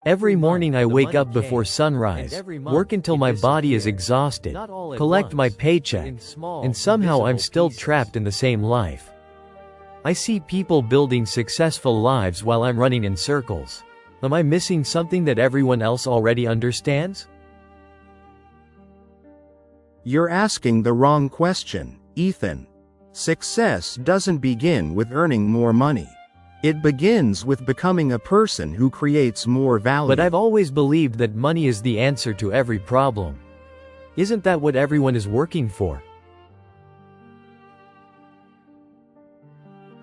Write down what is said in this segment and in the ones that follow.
Every morning I wake up before sunrise, work until my body is exhausted, collect my paycheck, and somehow I'm still trapped in the same life. I see people building successful lives while I'm running in circles. Am I missing something that everyone else already understands? You're asking the wrong question, Ethan. Success doesn't begin with earning more money. It begins with becoming a person who creates more value. But I've always believed that money is the answer to every problem. Isn't that what everyone is working for?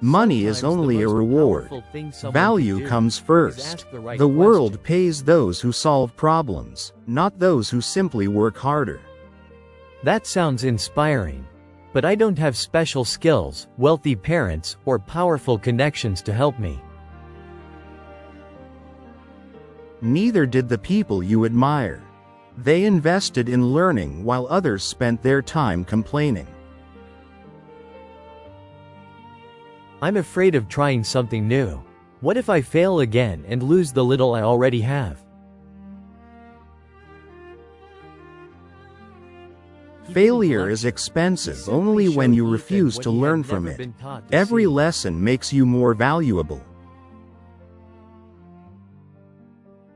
Money is only a reward. Value comes first. The world pays those who solve problems, not those who simply work harder. That sounds inspiring. But I don't have special skills, wealthy parents, or powerful connections to help me. Neither did the people you admire. They invested in learning while others spent their time complaining. I'm afraid of trying something new. What if I fail again and lose the little I already have? Failure is expensive only when you refuse to learn from it. Every lesson makes you more valuable.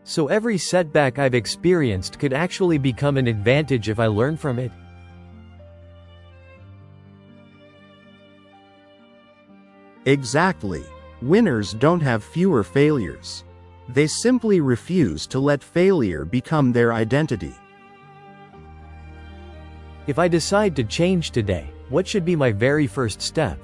So every setback I've experienced could actually become an advantage if I learn from it? Exactly. Winners don't have fewer failures. They simply refuse to let failure become their identity. If I decide to change today, what should be my very first step?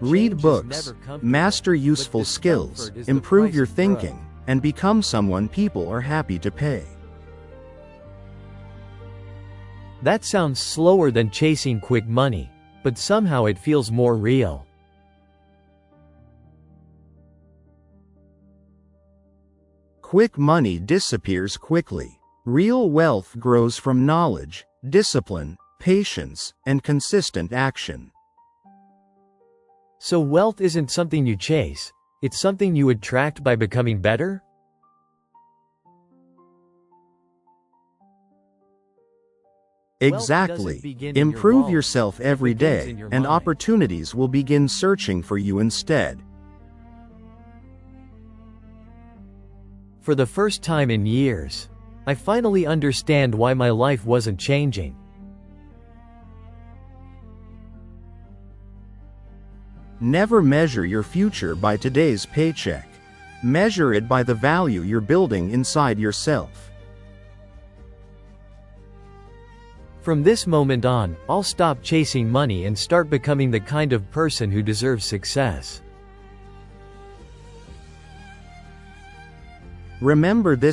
Read books, master useful skills, improve your thinking, and become someone people are happy to pay. That sounds slower than chasing quick money, but somehow it feels more real. Quick money disappears quickly. Real wealth grows from knowledge, discipline, patience, and consistent action. So wealth isn't something you chase, it's something you attract by becoming better? Exactly. Improve yourself every day, and opportunities will begin searching for you instead. For the first time in years, I finally understand why my life wasn't changing. Never measure your future by today's paycheck. Measure it by the value you're building inside yourself. From this moment on, I'll stop chasing money and start becoming the kind of person who deserves success. Remember this